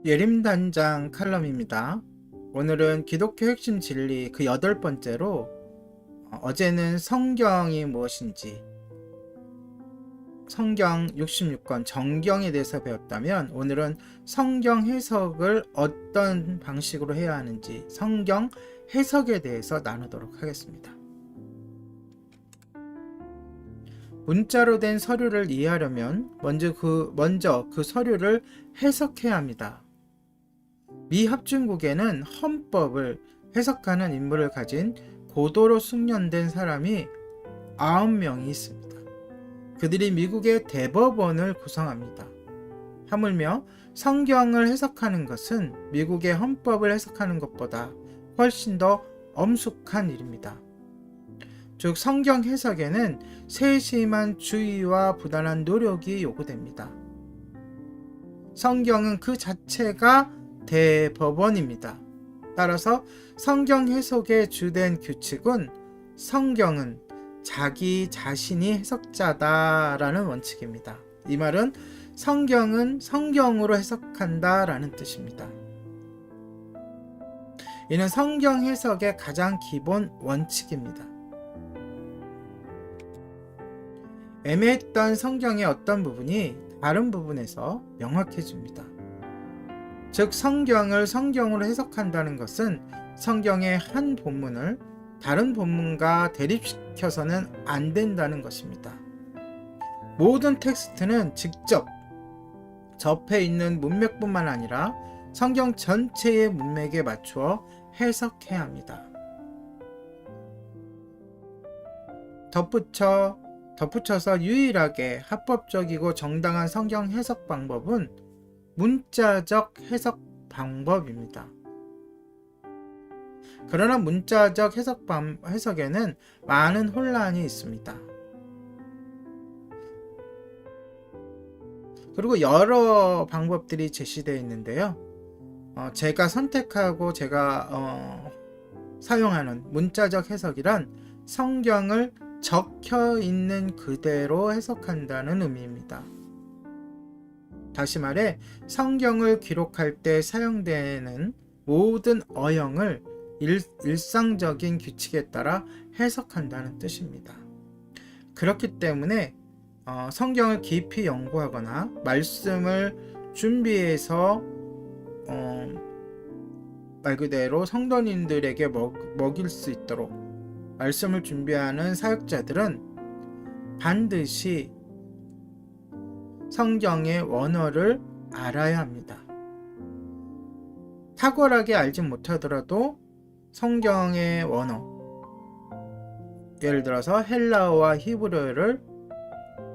예림단장 칼럼입니다. 오늘은 기독교 핵심 진리 그 8번째로 어제는 성경이 무엇인지 성경 66권 정경에 대해서 배웠다면 오늘은 성경 해석을 어떤 방식으로 해야 하는지 성경 해석에 대해서 나누도록 하겠습니다. 문자로 된 서류를 이해하려면 먼저 그 서류를 해석해야 합니다. 미 합중국에는 헌법을 해석하는 임무를 가진 고도로 숙련된 사람이 9명이 있습니다. 그들이 미국의 대법원을 구성합니다. 하물며 성경을 해석하는 것은 미국의 헌법을 해석하는 것보다 훨씬 더 엄숙한 일입니다. 즉 성경 해석에는 세심한 주의와 부단한 노력이 요구됩니다. 성경은 그 자체가 대법원입니다. 따라서 성경 해석의 주된 규칙은 성경은 자기 자신이 해석자다라는 원칙입니다. 이 말은 성경은 성경으로 해석한다라는 뜻입니다. 이는 성경 해석의 가장 기본 원칙입니다. 애매했던 성경의 어떤 부분이 다른 부분에서 명확해집니다. 즉 성경을 성경으로 해석한다는 것은 성경의 한 본문을 다른 본문과 대립시켜서는 안 된다는 것입니다. 모든 텍스트는 직접 접해 있는 문맥뿐만 아니라 성경 전체의 문맥에 맞추어 해석해야 합니다. 덧붙여서 유일하게 합법적이고 정당한 성경 해석 방법은 문자적 해석 방법입니다. 그러나 문자적 해석에는 많은 혼란이 있습니다. 그리고 여러 방법들이 제시되어 있는데요. 제가 선택하고 제가 사용하는 문자적 해석이란 성경을 적혀 있는 그대로 해석한다는 의미입니다. 다시 말해 성경을 기록할 때 사용되는 모든 어형을 일상적인 규칙에 따라 해석한다는 뜻입니다. 그렇기 때문에 성경을 깊이 연구하거나 말씀을 준비해서 말 그대로 성도님들에게 먹일 수 있도록 말씀을 준비하는 사역자들은 반드시 성경의 원어를 알아야 합니다. 탁월하게 알지 못하더라도 성경의 원어, 예를 들어서 헬라어와 히브리어를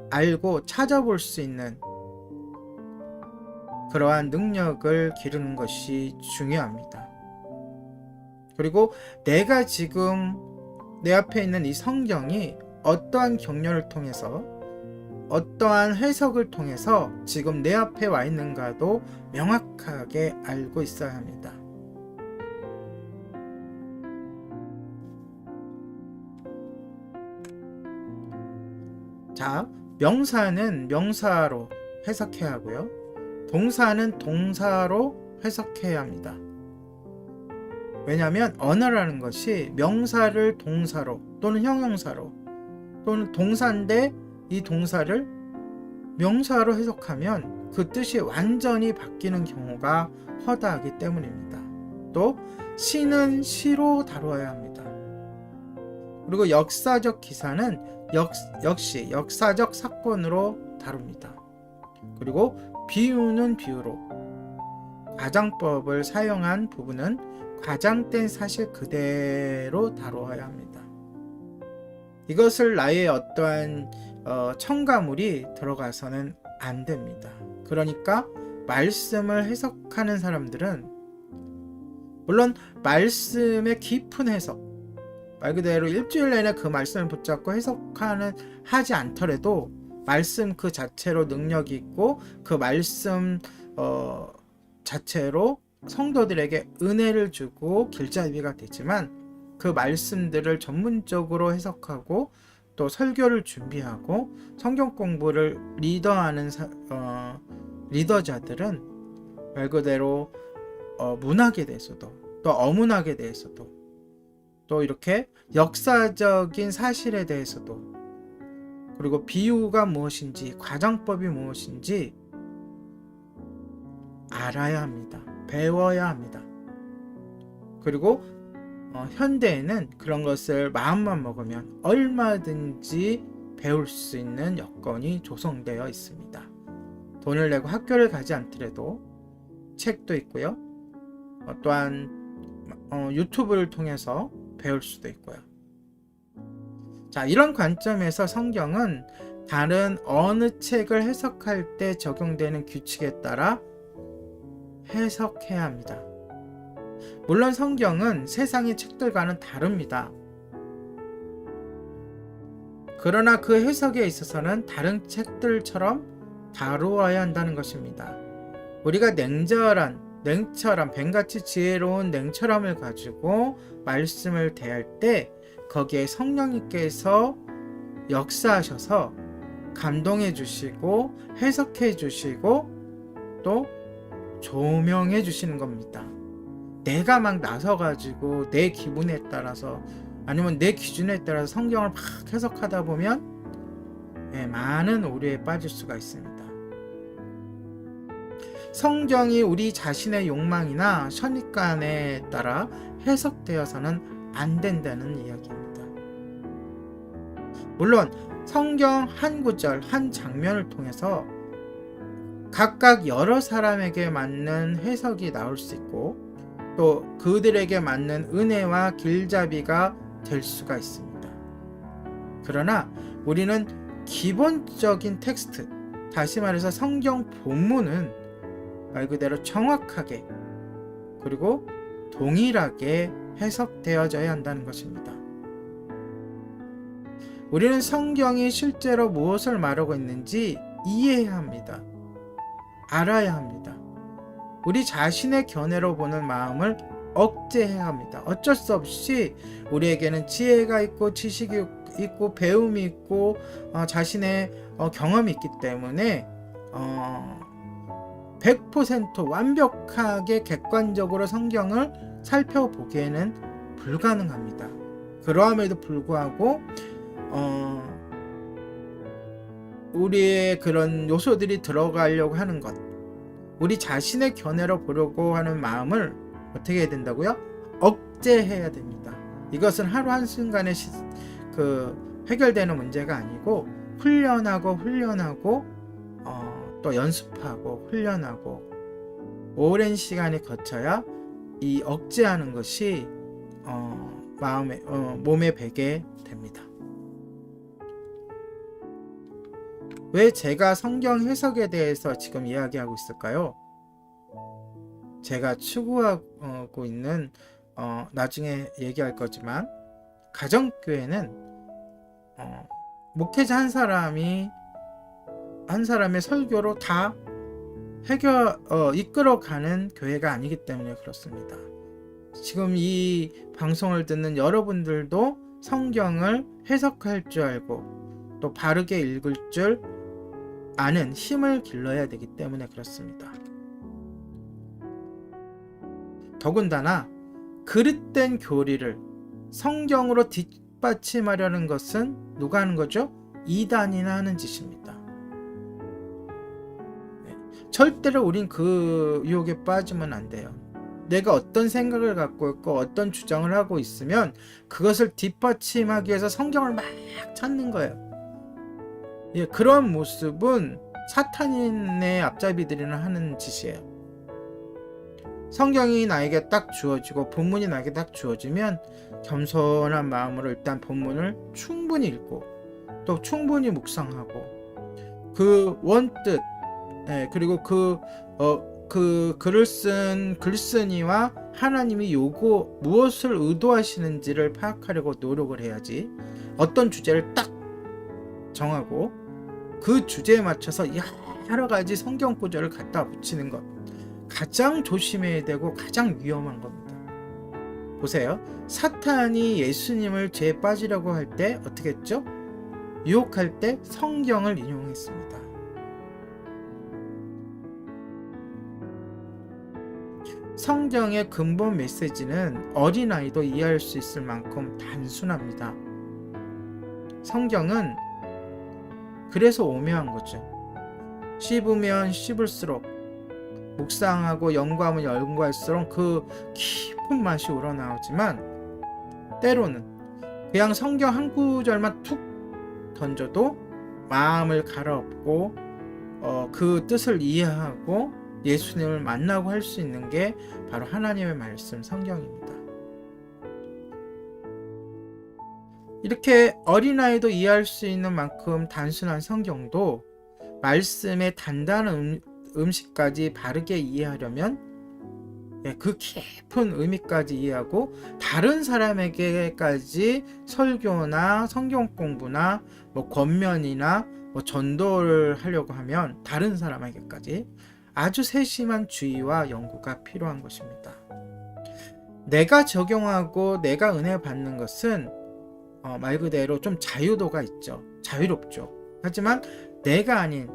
알고 찾아볼 수 있는 그러한 능력을 기르는 것이 중요합니다. 그리고 내가 지금 내 앞에 있는 이 성경이 어떠한 경륜을 통해서 어떠한 해석을 통해서 지금 내 앞에 와 있는가도 명확하게 알고 있어야 합니다. 자, 명사는 명사로 해석해야 하고요. 동사는 동사로 해석해야 합니다. 왜냐하면 언어라는 것이 명사를 동사로 또는 형용사로 또는 동사인데 이 동사를 명사로 해석하면 그 뜻이 완전히 바뀌는 경우가 허다하기 때문입니다. 또 시는 시로 다루어야 합니다. 그리고 역사적 기사는 역시 역사적 사건으로 다룹니다. 그리고 비유는 비유로, 가정법을 사용한 부분은 과장된 사실 그대로 다루어야 합니다. 이것을 나의 어떠한 첨가물이 들어가서는 안 됩니다. 그러니까 말씀을 해석하는 사람들은 물론 말씀의 깊은 해석, 말 그대로 일주일 내내 그 말씀을 붙잡고 하지 않더라도 말씀 그 자체로 능력이 있고 그 말씀 자체로 성도들에게 은혜를 주고 길잡이가 되지만 그 말씀들을 전문적으로 해석하고 또 설교를 준비하고 성경 공부를 리더하는 리더자들은 말 그대로 문학에 대해서도, 또 어문학에 대해서도, 또 이렇게 역사적인 사실에 대해서도, 그리고 비유가 무엇인지, 과정법이 무엇인지 알아야 합니다. 배워야 합니다. 그리고 현대에는 그런 것을 마음만 먹으면 얼마든지 배울 수 있는 여건이 조성되어 있습니다. 돈을 내고 학교를 가지 않더라도 책도 있고요. 또한 유튜브를 통해서 배울 수도 있고요. 자, 이런 관점에서 성경은 다른 어느 책을 해석할 때 적용되는 규칙에 따라 해석해야 합니다. 물론 성경은 세상의 책들과는 다릅니다. 그러나 그 해석에 있어서는 다른 책들처럼 다루어야 한다는 것입니다. 우리가 냉철한, 뱀같이 지혜로운 냉철함을 가지고 말씀을 대할 때 거기에 성령님께서 역사하셔서 감동해 주시고 해석해 주시고 또 조명해 주시는 겁니다. 내가 막 나서가지고 내 기분에 따라서 아니면 내 기준에 따라서 성경을 막 해석하다 보면 많은 오류에 빠질 수가 있습니다. 성경이 우리 자신의 욕망이나 선입관에 따라 해석되어서는 안 된다는 이야기입니다. 물론 성경 한 구절, 한 장면을 통해서 각각 여러 사람에게 맞는 해석이 나올 수 있고 또 그들에게 맞는 은혜와 길잡이가 될 수가 있습니다. 그러나 우리는 기본적인 텍스트, 다시 말해서 성경 본문은 말 그대로 정확하게 그리고 동일하게 해석되어져야 한다는 것입니다. 우리는 성경이 실제로 무엇을 말하고 있는지 이해해야 합니다. 알아야 합니다. 우리 자신의 견해로 보는 마음을 억제해야 합니다. 어쩔 수 없이 우리에게는 지혜가 있고 지식이 있고 배움이 있고 자신의 경험이 있기 때문에 100% 완벽하게 객관적으로 성경을 살펴보기에는 불가능합니다. 그러함에도 불구하고 우리의 그런 요소들이 들어가려고 하는 것, 우리 자신의 견해로 보려고 하는 마음을 어떻게 해야 된다고요? 억제해야 됩니다. 이것은 하루 한순간에 해결되는 문제가 아니고 훈련하고 또 연습하고 훈련하고 오랜 시간이 거쳐야 이 억제하는 것이 몸에 배게 됩니다. 왜 제가 성경 해석에 대해서 지금 이야기하고 있을까요? 제가 추구하고 있는 나중에 얘기할 거지만 가정교회는 목회자 한 사람의 설교로 다 이끌어가는 교회가 아니기 때문에 그렇습니다. 지금 이 방송을 듣는 여러분들도 성경을 해석할 줄 알고 또 바르게 읽을 줄 아는 힘을 길러야 되기 때문에 그렇습니다. 더군다나 그릇된 교리를 성경으로 뒷받침하려는 것은 누가 하는 거죠? 이단이나 하는 짓입니다. 절대로 우린 그 유혹에 빠지면 안 돼요. 내가 어떤 생각을 갖고 있고 어떤 주장을 하고 있으면 그것을 뒷받침하기 위해서 성경을 막 찾는 거예요. 그런 모습은 사탄인의 앞잡이들이나 하는 짓이에요. 성경이 나에게 딱 주어지고 본문이 나에게 딱 주어지면 겸손한 마음으로 일단 본문을 충분히 읽고 또 충분히 묵상하고 그 원뜻 그리고 그 글을 쓴 글쓴이와 하나님이 무엇을 의도하시는지를 파악하려고 노력을 해야지 어떤 주제를 딱 정하고 그 주제에 맞춰서 여러 가지 성경 구절을 갖다 붙이는 것 가장 조심해야 되고 가장 위험한 겁니다. 보세요. 사탄이 예수님을 죄에 빠지려고 할 때 어떻게 했죠? 유혹할 때 성경을 인용했습니다. 성경의 근본 메시지는 어린아이도 이해할 수 있을 만큼 단순합니다. 성경은 그래서 오묘한 거죠. 씹으면 씹을수록, 묵상하고 연구하면 연구할수록 그 깊은 맛이 우러나오지만, 때로는 그냥 성경 한 구절만 툭 던져도 마음을 갈아엎고 그 뜻을 이해하고 예수님을 만나고 할 수 있는 게 바로 하나님의 말씀 성경입니다. 이렇게 어린아이도 이해할 수 있는 만큼 단순한 성경도 말씀의 단단한 음식까지 바르게 이해하려면 그 깊은 의미까지 이해하고 다른 사람에게까지 설교나 성경 공부나 권면이나 전도를 하려고 하면 다른 사람에게까지 아주 세심한 주의와 연구가 필요한 것입니다. 내가 적용하고 내가 은혜 받는 것은 말 그대로 좀 자유도가 있죠. 자유롭죠. 하지만 내가 아닌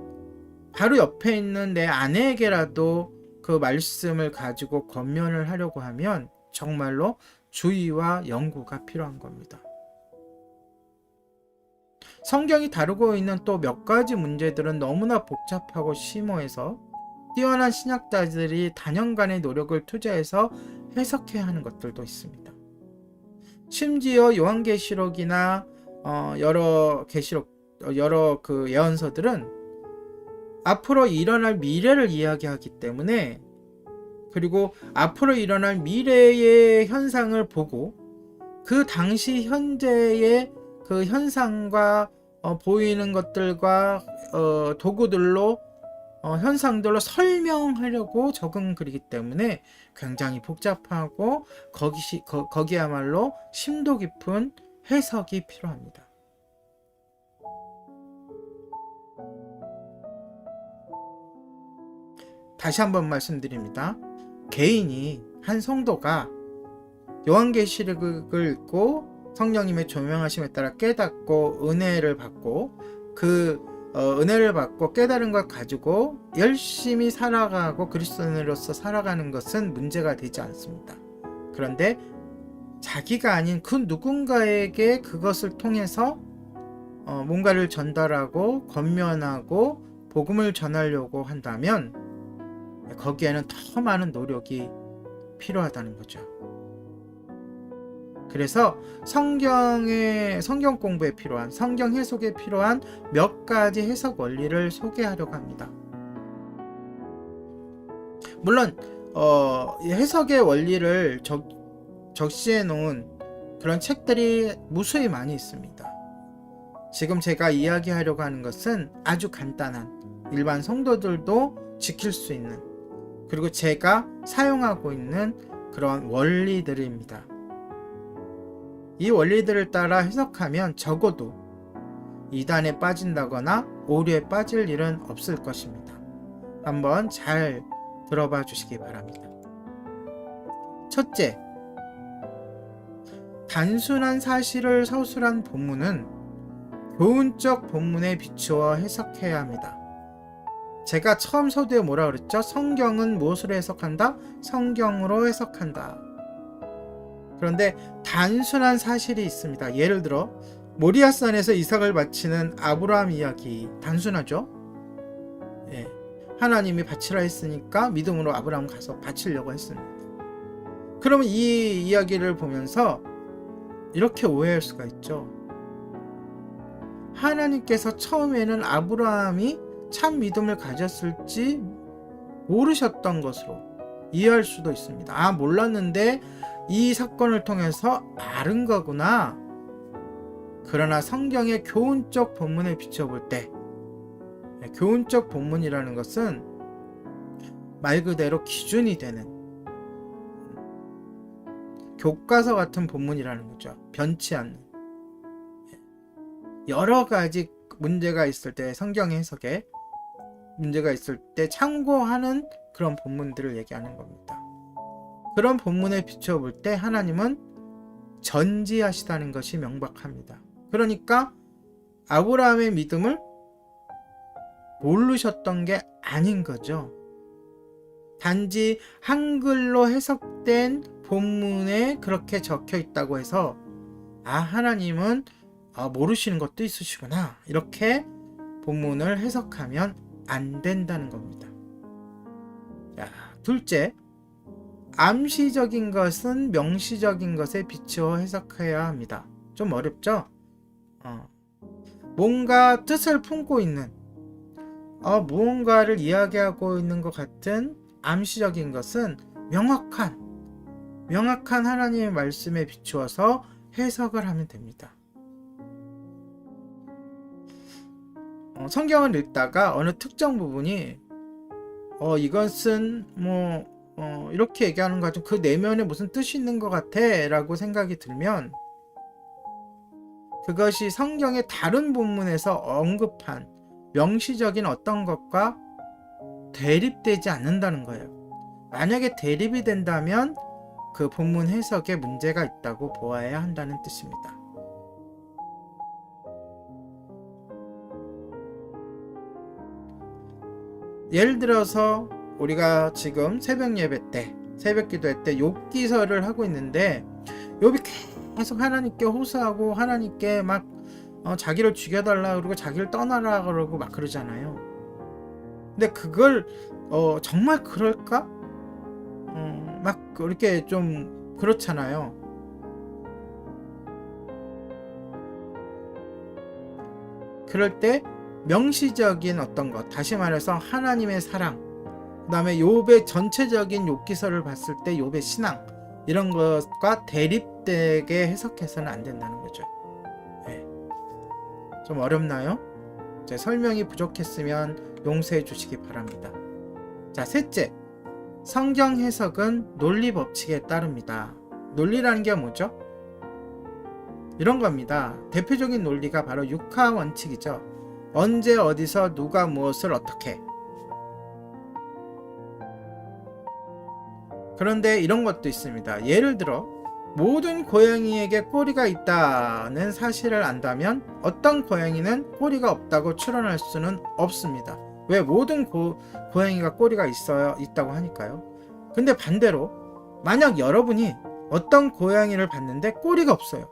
바로 옆에 있는 내 아내에게라도 그 말씀을 가지고 권면을 하려고 하면 정말로 주의와 연구가 필요한 겁니다. 성경이 다루고 있는 또 몇 가지 문제들은 너무나 복잡하고 심오해서 뛰어난 신학자들이 단연간의 노력을 투자해서 해석해야 하는 것들도 있습니다. 심지어 요한계시록이나 여러 그 예언서들은 앞으로 일어날 미래를 이야기하기 때문에, 그리고 앞으로 일어날 미래의 현상을 보고 그 당시 현재의 그 현상과 보이는 것들과 도구들로 현상들로 설명하려고 적은 글이기 때문에 굉장히 복잡하고 거기야말로 심도 깊은 해석이 필요합니다. 다시 한번 말씀드립니다. 개인이, 한 성도가 요한계시록을 읽고 성령님의 조명하심에 따라 깨닫고 은혜를 받고 그 은혜를 받고 깨달은 걸 가지고 열심히 살아가고 그리스도인으로서 살아가는 것은 문제가 되지 않습니다. 그런데 자기가 아닌 그 누군가에게 그것을 통해서 뭔가를 전달하고 권면하고 복음을 전하려고 한다면 거기에는 더 많은 노력이 필요하다는 거죠. 그래서 성경 공부에 필요한, 성경 해석에 필요한 몇 가지 해석 원리를 소개하려고 합니다. 물론 해석의 원리를 적시해 놓은 그런 책들이 무수히 많이 있습니다. 지금 제가 이야기하려고 하는 것은 아주 간단한, 일반 성도들도 지킬 수 있는, 그리고 제가 사용하고 있는 그런 원리들입니다. 이 원리들을 따라 해석하면 적어도 이단에 빠진다거나 오류에 빠질 일은 없을 것입니다. 한번 잘 들어봐 주시기 바랍니다. 첫째, 단순한 사실을 서술한 본문은 교훈적 본문에 비추어 해석해야 합니다. 제가 처음 서두에 뭐라 그랬죠? 성경은 무엇으로 해석한다? 성경으로 해석한다. 그런데 단순한 사실이 있습니다. 예를 들어 모리아산에서 이삭을 바치는 아브라함 이야기, 단순하죠? 하나님이 바치라 했으니까 믿음으로 아브라함 가서 바치려고 했습니다. 그러면 이 이야기를 보면서 이렇게 오해할 수가 있죠. 하나님께서 처음에는 아브라함이 참 믿음을 가졌을지 모르셨던 것으로 이해할 수도 있습니다. 몰랐는데 이 사건을 통해서 알은 거구나. 그러나 성경의 교훈적 본문에 비춰볼 때, 교훈적 본문이라는 것은 말 그대로 기준이 되는 교과서 같은 본문이라는 거죠. 변치 않는. 여러 가지 문제가 있을 때, 성경 해석에 문제가 있을 때 참고하는 그런 본문들을 얘기하는 겁니다. 그런 본문에 비춰볼 때 하나님은 전지하시다는 것이 명백합니다. 그러니까 아브라함의 믿음을 모르셨던 게 아닌 거죠. 단지 한글로 해석된 본문에 그렇게 적혀 있다고 해서 하나님은 모르시는 것도 있으시구나, 이렇게 본문을 해석하면 안 된다는 겁니다. 자, 둘째, 암시적인 것은 명시적인 것에 비추어 해석해야 합니다. 좀 어렵죠? 뭔가 뜻을 품고 있는, 무언가를 이야기하고 있는 것 같은 암시적인 것은 명확한 하나님의 말씀에 비추어서 해석을 하면 됩니다. 성경을 읽다가 어느 특정 부분이 이것은 이렇게 얘기하는 것 같은, 그 내면에 무슨 뜻이 있는 것 같아 라고 생각이 들면 그것이 성경의 다른 본문에서 언급한 명시적인 어떤 것과 대립되지 않는다는 거예요. 만약에 대립이 된다면 그 본문 해석에 문제가 있다고 보아야 한다는 뜻입니다. 예를 들어서 우리가 지금 새벽 예배 때, 새벽 기도회 때 욥기서를 하고 있는데 욥이 계속 하나님께 호소하고 하나님께 막 자기를 죽여달라 그러고 자기를 떠나라 그러고 막 그러잖아요. 근데 그걸 정말 그럴까? 막 그렇게 좀 그렇잖아요. 그럴 때 명시적인 어떤 것, 다시 말해서 하나님의 사랑, 그 다음에 욥의 전체적인 욥기서를 봤을 때 욥의 신앙, 이런 것과 대립되게 해석해서는 안 된다는 거죠. 네. 좀 어렵나요? 제 설명이 부족했으면 용서해 주시기 바랍니다. 자, 셋째, 성경 해석은 논리 법칙에 따릅니다. 논리라는 게 뭐죠? 이런 겁니다. 대표적인 논리가 바로 육하 원칙이죠. 언제 어디서 누가 무엇을 어떻게. 그런데 이런 것도 있습니다. 예를 들어 모든 고양이에게 꼬리가 있다는 사실을 안다면 어떤 고양이는 꼬리가 없다고 추론할 수는 없습니다. 왜? 모든 고양이가 꼬리가 있다고 하니까요. 근데 반대로 만약 여러분이 어떤 고양이를 봤는데 꼬리가 없어요.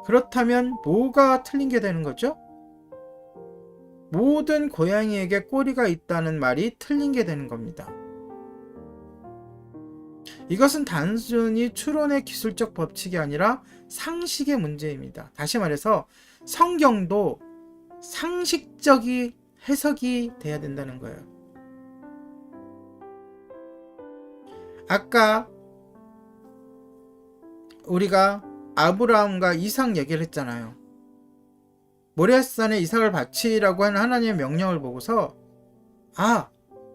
그렇다면 뭐가 틀린 게 되는 거죠? 모든 고양이에게 꼬리가 있다는 말이 틀린 게 되는 겁니다. 이것은 단순히 추론의 기술적 법칙이 아니라 상식의 문제입니다. 다시 말해서 성경도 상식적인 해석이 돼야 된다는 거예요. 아까 우리가 아브라함과 이삭 얘기를 했잖아요. 모리아산에 이삭을 바치라고 하는 하나님의 명령을 보고서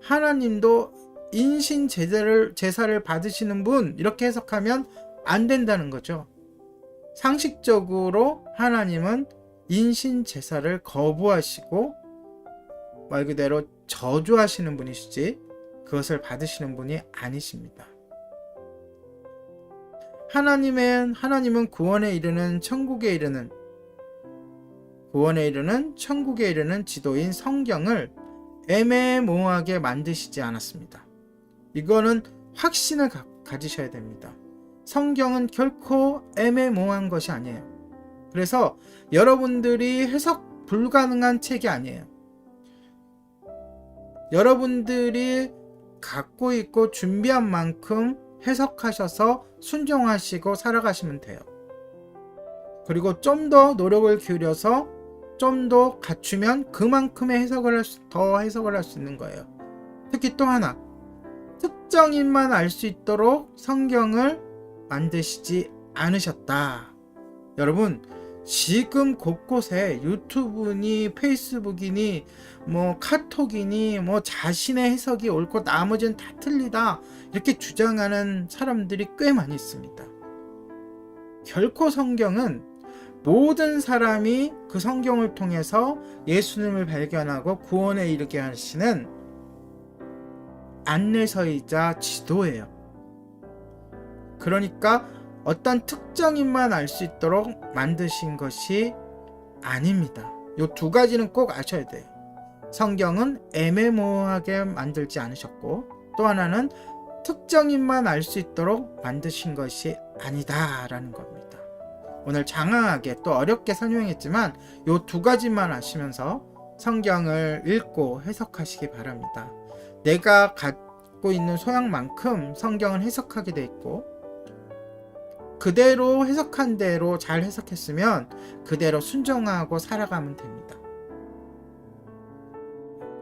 하나님도 인신 제사를 받으시는 분, 이렇게 해석하면 안 된다는 거죠. 상식적으로 하나님은 인신 제사를 거부하시고 말 그대로 저주하시는 분이시지 그것을 받으시는 분이 아니십니다. 하나님은 구원에 이르는 천국에 이르는 지도인 성경을 애매모호하게 만드시지 않았습니다. 이거는 확신을 가지셔야 됩니다. 성경은 결코 애매모호한 것이 아니에요. 그래서 여러분들이 해석 불가능한 책이 아니에요. 여러분들이 갖고 있고 준비한 만큼 해석하셔서 순종하시고 살아가시면 돼요. 그리고 좀 더 노력을 기울여서 좀 더 갖추면 그만큼의 더 해석을 할 수 있는 거예요. 특히 또 하나, 특정인만 알 수 있도록 성경을 만드시지 않으셨다. 여러분, 지금 곳곳에 유튜브니 페이스북이니 카톡이니 자신의 해석이 옳고 나머지는 다 틀리다, 이렇게 주장하는 사람들이 꽤 많이 있습니다. 결코 성경은 모든 사람이 그 성경을 통해서 예수님을 발견하고 구원에 이르게 하시는 안내서이자 지도예요. 그러니까 어떤 특정인만 알 수 있도록 만드신 것이 아닙니다. 이 두 가지는 꼭 아셔야 돼요. 성경은 애매모호하게 만들지 않으셨고, 또 하나는 특정인만 알 수 있도록 만드신 것이 아니다라는 겁니다. 오늘 장황하게 또 어렵게 설명했지만 이 두 가지만 아시면서 성경을 읽고 해석하시기 바랍니다. 내가 갖고 있는 소양만큼 성경은 해석하게 돼 있고, 그대로 해석한 대로 잘 해석했으면 그대로 순종하고 살아가면 됩니다.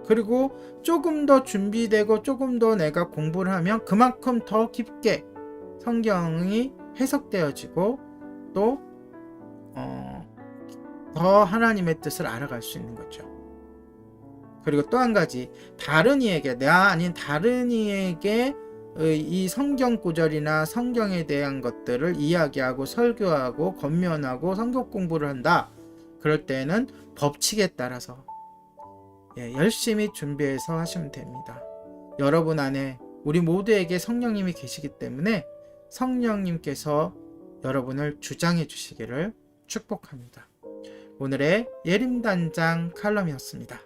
그리고 조금 더 준비되고 조금 더 내가 공부를 하면 그만큼 더 깊게 성경이 해석되어지고 또 더 하나님의 뜻을 알아갈 수 있는 거죠. 그리고 또 한 가지, 다른 이에게, 나 아닌 다른 이에게 이 성경 구절이나 성경에 대한 것들을 이야기하고 설교하고 권면하고 성경 공부를 한다. 그럴 때는 법칙에 따라서 열심히 준비해서 하시면 됩니다. 여러분 안에 우리 모두에게 성령님이 계시기 때문에 성령님께서 여러분을 주장해 주시기를 축복합니다. 오늘의 예림단장 칼럼이었습니다.